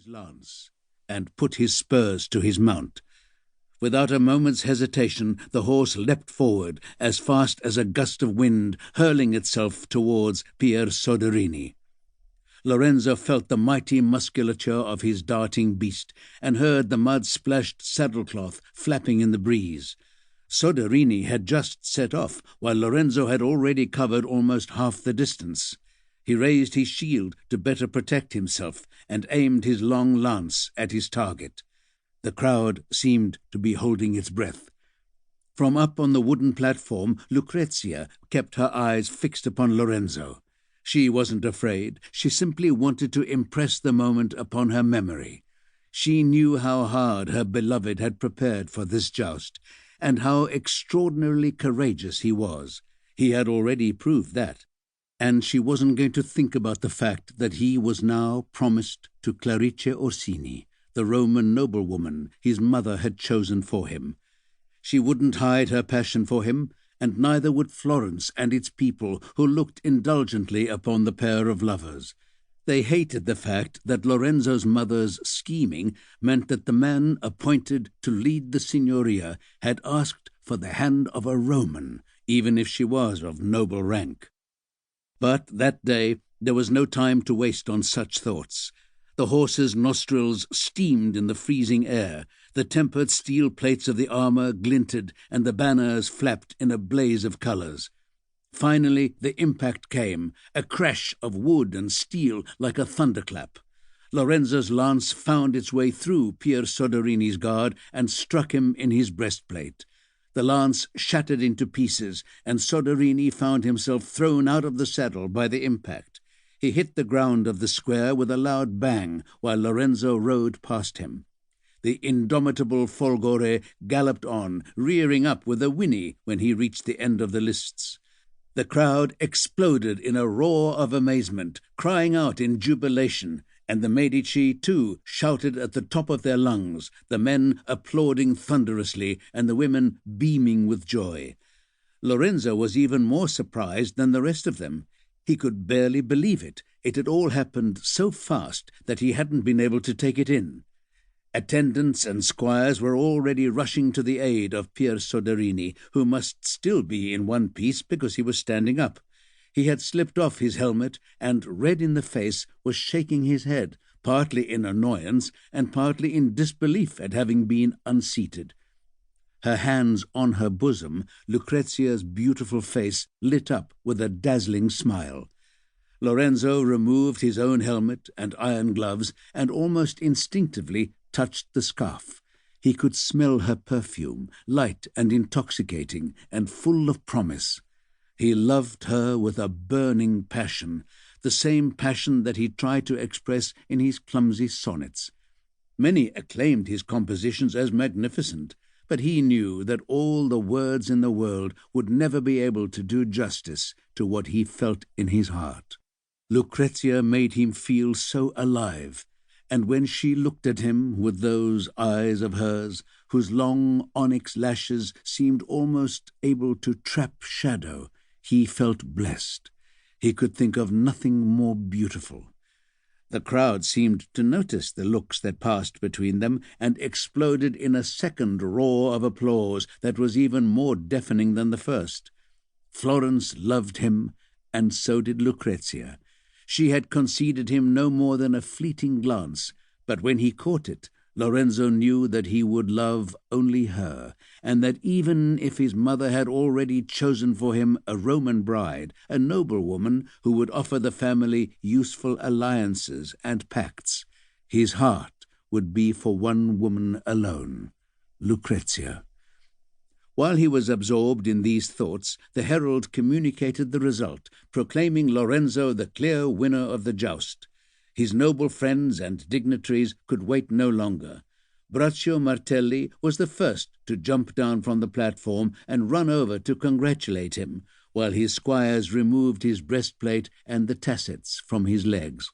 his lance and put his spurs to his mount. Without a moment's hesitation, the horse leapt forward as fast as a gust of wind, hurling itself towards Pier Soderini. Lorenzo felt the mighty musculature of his darting beast and heard the mud-splashed saddlecloth flapping in the breeze. Soderini had just set off, while Lorenzo had already covered almost half the distance. He raised his shield to better protect himself and aimed his long lance at his target. The crowd seemed to be holding its breath. From up on the wooden platform, Lucrezia kept her eyes fixed upon Lorenzo. She wasn't afraid. She simply wanted to impress the moment upon her memory. She knew how hard her beloved had prepared for this joust, and how extraordinarily courageous he was. He had already proved that. And she wasn't going to think about the fact that he was now promised to Clarice Orsini, the Roman noblewoman his mother had chosen for him. She wouldn't hide her passion for him, and neither would Florence and its people, who looked indulgently upon the pair of lovers. They hated the fact that Lorenzo's mother's scheming meant that the man appointed to lead the signoria had asked for the hand of a Roman, even if she was of noble rank. But that day there was no time to waste on such thoughts. The horse's nostrils steamed in the freezing air, the tempered steel plates of the armor glinted, and the banners flapped in a blaze of colors. Finally the impact came, a crash of wood and steel like a thunderclap. Lorenzo's lance found its way through Pier Soderini's guard and struck him in his breastplate. The lance shattered into pieces, and Soderini found himself thrown out of the saddle by the impact. He hit the ground of the square with a loud bang, while Lorenzo rode past him. The indomitable Folgore galloped on, rearing up with a whinny when he reached the end of the lists. The crowd exploded in a roar of amazement, crying out in jubilation, and the Medici, too, shouted at the top of their lungs, the men applauding thunderously and the women beaming with joy. Lorenzo was even more surprised than the rest of them. He could barely believe it. It had all happened so fast that he hadn't been able to take it in. Attendants and squires were already rushing to the aid of Pier Soderini, who must still be in one piece because he was standing up. He had slipped off his helmet and, red in the face, was shaking his head, partly in annoyance and partly in disbelief at having been unseated. Her hands on her bosom, Lucrezia's beautiful face lit up with a dazzling smile. Lorenzo removed his own helmet and iron gloves and almost instinctively touched the scarf. He could smell her perfume, light and intoxicating and full of promise. He loved her with a burning passion, the same passion that he tried to express in his clumsy sonnets. Many acclaimed his compositions as magnificent, but he knew that all the words in the world would never be able to do justice to what he felt in his heart. Lucrezia made him feel so alive, and when she looked at him with those eyes of hers, whose long onyx lashes seemed almost able to trap shadow, he felt blessed. He could think of nothing more beautiful. The crowd seemed to notice the looks that passed between them and exploded in a second roar of applause that was even more deafening than the first. Florence loved him, and so did Lucrezia. She had conceded him no more than a fleeting glance, but when he caught it, Lorenzo knew that he would love only her, and that even if his mother had already chosen for him a Roman bride, a noblewoman who would offer the family useful alliances and pacts, his heart would be for one woman alone, Lucrezia. While he was absorbed in these thoughts, the herald communicated the result, proclaiming Lorenzo the clear winner of the joust. His noble friends and dignitaries could wait no longer. Braccio Martelli was the first to jump down from the platform and run over to congratulate him, while his squires removed his breastplate and the tassets from his legs.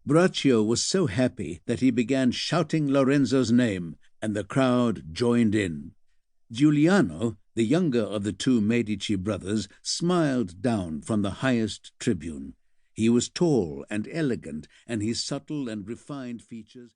Braccio was so happy that he began shouting Lorenzo's name, and the crowd joined in. Giuliano, the younger of the two Medici brothers, smiled down from the highest tribune. He was tall and elegant, and his subtle and refined features